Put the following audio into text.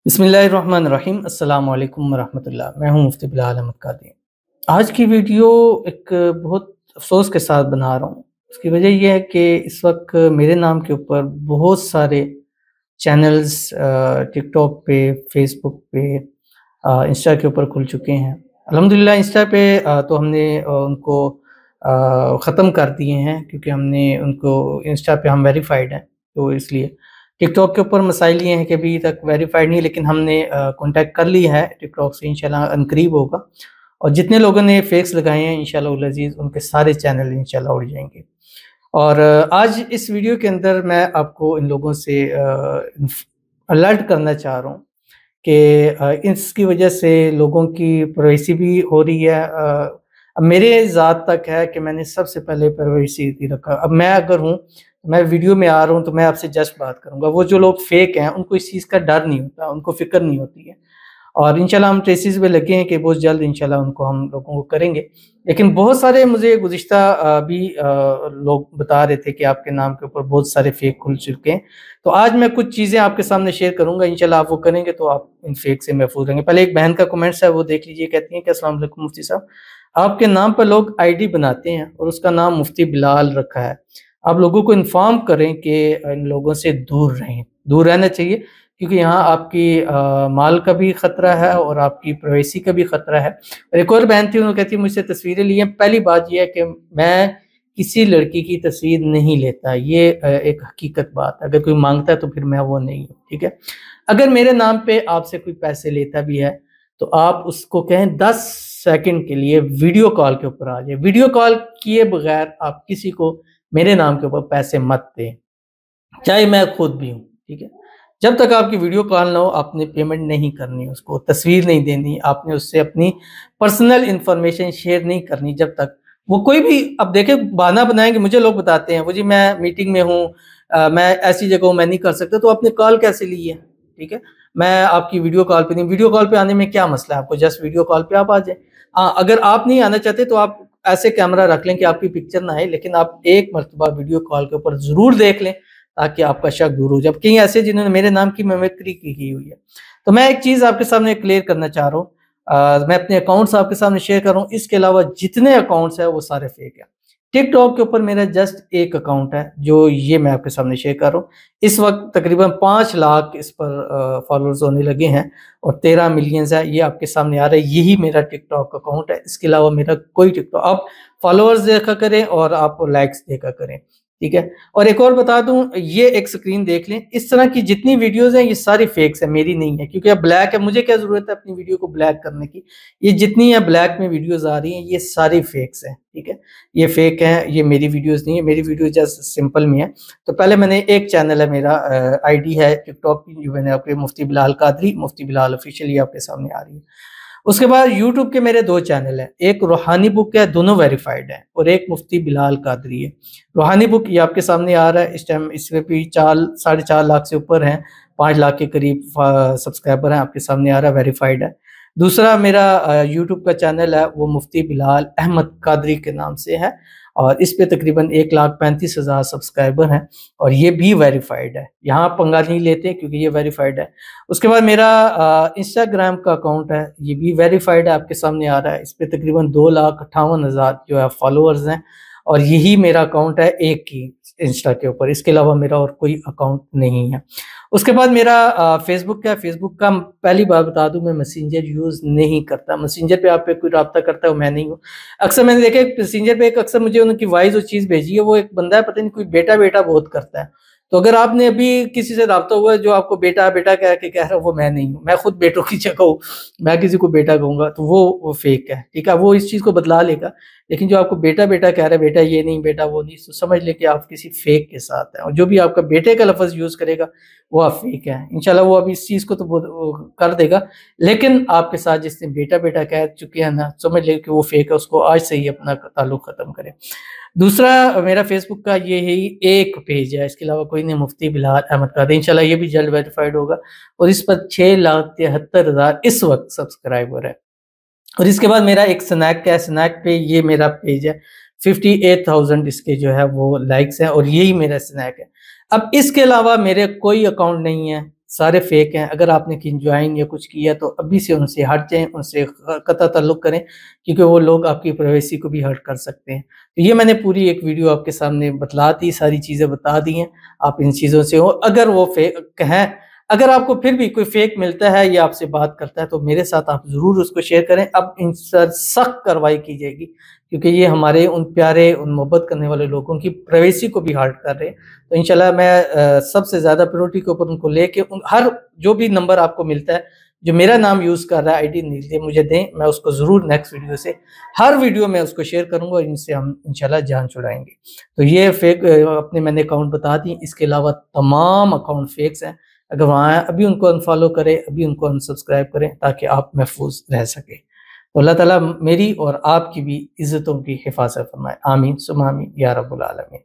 बिस्मिल्लाहिर्रहमानिर्रहीम। अस्सलाम वालेकुम वरहमतुल्लाह। मैं हूं मुफ्ती बिलाल अहमद कादरी। आज की वीडियो एक बहुत अफ़सोस के साथ बना रहा हूँ। उसकी वजह ये है कि इस वक्त मेरे नाम के ऊपर बहुत सारे चैनल्स टिकटॉक पे, फेसबुक पे, इंस्टा के ऊपर खुल चुके हैं। अल्हम्दुलिल्लाह इंस्टा पे तो हमने उनको ख़त्म कर दिए हैं, क्योंकि हमने उनको इंस्टा पे हम वेरीफाइड हैं, तो इसलिए। टिकटॉक के ऊपर मसाइल ये हैं कि अभी तक वेरीफाइड नहीं, लेकिन हमने कॉन्टैक्ट कर लिया है टिकटॉक से, इंशाल्लाह अनकरीब होगा। और जितने लोगों ने फेक्स लगाए हैं इंशाल्लाह उल अज़ीज़ उनके सारे चैनल इंशाल्लाह उड़ जाएंगे। और आज इस वीडियो के अंदर मैं आपको इन लोगों से अलर्ट करना चाह रहा हूँ कि इसकी वजह से लोगों की प्राइवेसी भी हो रही है। अब मेरे ज़ात तक है कि मैंने सबसे पहले प्राइवेसी ही रखा। अब मैं अगर हूँ, मैं वीडियो में आ रहा हूँ तो मैं आपसे जस्ट बात करूँगा। वो जो लोग फेक हैं उनको इस चीज़ का डर नहीं होता, उनको फ़िक्र नहीं होती है। और इंशाल्लाह हम ट्रेसिस पे लगे हैं कि बहुत जल्द इंशाल्लाह उनको हम लोगों को करेंगे। लेकिन बहुत सारे मुझे गुज़िश्ता लोग बता रहे थे कि आपके नाम के ऊपर बहुत सारे फेक खुल चुके हैं। तो आज मैं कुछ चीज़ें आपके सामने शेयर करूँगा, इंशाल्लाह आप वो करेंगे तो आप इन फेक से महफूज़ रहेंगे। पहले एक बहन का कमेंट्स है वो देख लीजिए, कहती हैं कि अस्सलाम वालेकुम मुफ्ती साहब, आपके नाम पर लोग आईडी बनाते हैं और उसका नाम मुफ्ती बिलाल रखा है। आप लोगों को इन्फॉर्म करें कि इन लोगों से दूर रहें, दूर रहना चाहिए, क्योंकि यहाँ आपकी माल का भी ख़तरा है और आपकी प्राइवेसी का भी ख़तरा है। और एक और बहन थी, उन्होंने कहती है मुझसे तस्वीरें ली हैं। पहली बात ये है कि मैं किसी लड़की की तस्वीर नहीं लेता, ये एक हकीकत बात है। अगर कोई मांगता है तो फिर मैं वो नहीं हूँ, ठीक है। अगर मेरे नाम पे आपसे कोई पैसे लेता भी है तो आप उसको कहें 10 सेकंड के लिए वीडियो कॉल के ऊपर आ जाए। वीडियो कॉल किए बगैर आप किसी को मेरे नाम के ऊपर पैसे मत दें, चाहे मैं खुद भी हूँ, ठीक है। जब तक आपकी वीडियो कॉल ना हो आपने पेमेंट नहीं करनी, उसको तस्वीर नहीं देनी, आपने उससे अपनी पर्सनल इंफॉर्मेशन शेयर नहीं करनी जब तक वो कोई भी। अब देखें बहाना बनाएंगे, मुझे लोग बताते हैं वो जी मैं मीटिंग में हूँ, मैं ऐसी जगह हूँ, मैं नहीं कर सकता। तो आपने कॉल कैसे ली है, ठीक है। मैं आपकी वीडियो कॉल पे नहीं, वीडियो कॉल पे आने में क्या मसला है आपको, जस्ट वीडियो कॉल पे आप आ जाए। हाँ, अगर आप नहीं आना चाहते तो आप ऐसे कैमरा रख लें कि आपकी पिक्चर ना आए, लेकिन आप एक मरतबा वीडियो कॉल के ऊपर जरूर देख लें ताकि आपका शक दूर हो जाए। कई ऐसे जिन्होंने मेरे नाम की मिमिक्री की हुई है। तो मैं एक चीज़ आपके सामने क्लियर करना चाह रहा हूँ, मैं अपने अकाउंट्स आपके सामने शेयर कर रहा हूँ, इसके अलावा जितने अकाउंट्स हैं वो सारे फेक हैं। टिकटॉक के ऊपर मेरा जस्ट एक अकाउंट है जो ये मैं आपके सामने शेयर कर रहा हूँ। इस वक्त तकरीबन 5 लाख इस पर फॉलोअर्स होने लगे हैं और 13 मिलियंस है, ये आपके सामने आ रहा है। यही मेरा टिकटॉक अकाउंट है, इसके अलावा मेरा कोई टिकटॉक, आप फॉलोअर्स देखा करें और आप लाइक्स देखा करें, ठीक है। और एक और बता दूं, ये एक स्क्रीन देख लें, इस तरह की जितनी वीडियोस हैं ये सारी फेक्स है, मेरी नहीं है, क्योंकि अब ब्लैक है, मुझे क्या जरूरत है अपनी वीडियो को ब्लैक करने की। ये जितनी है ब्लैक में वीडियोस आ रही हैं ये सारी फेक्स हैं, ठीक है। ये फेक है, ये मेरी वीडियोस नहीं है, मेरी वीडियो जस्ट सिंपल में है। तो पहले मैंने एक चैनल है मेरा, आईडी है टिकटॉक की, जो मैंने आपके मुफ्ती बिलाल कादरी, मुफ्ती बिलाल ऑफिशियल, ये आपके सामने आ रही है। उसके बाद यूट्यूब के मेरे 2 चैनल हैं, एक रूहानी बुक है, दोनों वेरीफाइड है, और एक मुफ्ती बिलाल कादरी है। रूहानी बुक ये आपके सामने आ रहा है इस टाइम, इसमें भी 4-4.5 लाख से ऊपर हैं, 5 लाख के करीब सब्सक्राइबर हैं, आपके सामने आ रहा है, वेरीफाइड है। दूसरा मेरा यूट्यूब का चैनल है वो मुफ्ती बिलाल अहमद कादरी के नाम से है, और इस पे तकरीबन 1,35,000 सब्सक्राइबर हैं, और ये भी वेरीफाइड है। यहाँ पंगा नहीं लेते क्योंकि ये वेरीफाइड है। उसके बाद मेरा इंस्टाग्राम का अकाउंट है, ये भी वेरीफाइड है, आपके सामने आ रहा है। इस पे तकरीबन 2,58,000 जो है फॉलोअर्स हैं, और यही मेरा अकाउंट है एक ही इंस्टा के ऊपर, इसके अलावा मेरा और कोई अकाउंट नहीं है। उसके बाद मेरा फेसबुक है, फेसबुक का पहली बार बता दूं मैं मैसेंजर यूज़ नहीं करता। मैसेंजर पे आप पे कोई रब्ता करता है वो मैं नहीं हूँ। अक्सर मैंने देखा मैसेंजर पे एक अक्सर मुझे उनकी वॉइस और चीज़ भेजी है, वो एक बंदा है, पता नहीं कोई बेटा बेटा बहुत करता है। तो अगर आपने अभी किसी से रब्ता हुआ है जो आपको बेटा बेटा कह के कह रहा है, वो मैं नहीं हूँ। मैं खुद बेटों की जगह हूँ, मैं किसी को बेटा कहूँगा तो वो फेक है, ठीक है। वो इस चीज़ को बदला लेगा, लेकिन जो आपको बेटा बेटा कह रहा है, बेटा ये नहीं, बेटा वो नहीं, तो समझ ले कि आप किसी फेक के साथ हैं। और जो भी आपका बेटे का लफ्ज़ यूज़ करेगा वो आप फेक है। इंशाल्लाह वो अभी इस चीज़ को तो वो कर देगा, लेकिन आपके साथ जिसने बेटा बेटा कह चुके हैं ना, समझ ले कि वो फेक है, उसको आज से ही अपना ताल्लुक ख़त्म करें। दूसरा मेरा फेसबुक का ये ही एक पेज है, इसके अलावा कोई नहीं, मुफ्ती बिलाल अहमद कादरी। इंशाल्लाह ये भी जल्द वेरीफाइड होगा, और इस पर 6,73,000 इस वक्त सब्सक्राइबर है। और इसके बाद मेरा एक स्नैक है, स्नैक पे ये मेरा पेज है, 58,000 इसके जो है वो लाइक्स हैं, और यही मेरा स्नैक है। अब इसके अलावा मेरे कोई अकाउंट नहीं है, سارے فیک ہیں۔ اگر آپ نے کہیں جوائن یا کچھ کیا تو ابھی سے ان سے ہٹ جائیں، ان سے قطع تعلق کریں، کیونکہ وہ لوگ آپ کی پرائیویسی کو بھی ہرٹ کر سکتے ہیں۔ تو یہ میں نے پوری ایک ویڈیو آپ کے سامنے بتلا دی، ساری چیزیں بتا دی ہیں، آپ ان چیزوں سے ہو۔ اگر وہ فیک ہیں، اگر آپ کو پھر بھی کوئی فیک ملتا ہے یا آپ سے بات کرتا ہے تو میرے ساتھ آپ ضرور اس کو شیئر کریں۔ اب ان سے سخت کارروائی کی جائے گی، کیونکہ یہ ہمارے ان پیارے، ان محبت کرنے والے لوگوں کی پرائیویسی کو بھی ہرٹ کر رہے ہیں۔ تو انشاءاللہ میں سب سے زیادہ پریورٹی کے اوپر ان کو لے کے ہر جو بھی نمبر آپ کو ملتا ہے جو میرا نام یوز کر رہا ہے آئی ڈی مجھے دیں، میں اس کو ضرور نیکسٹ ویڈیو سے ہر ویڈیو میں اس کو شیئر کروں گا، اور ان سے ہم انشاءاللہ جان چھڑائیں گے۔ تو یہ فیک اپنے میں نے اکاؤنٹ بتا دی، اس کے علاوہ تمام اکاؤنٹ فیکس ہیں۔ اگر وہاں ہیں ابھی ان کو انفالو کریں، ابھی ان کو انسبسکرائب کریں، تاکہ آپ محفوظ رہ سکیں۔ تو اللہ تعالیٰ میری اور آپ کی بھی عزتوں کی حفاظت فرمائے، آمین ثم آمین یا رب العالمین۔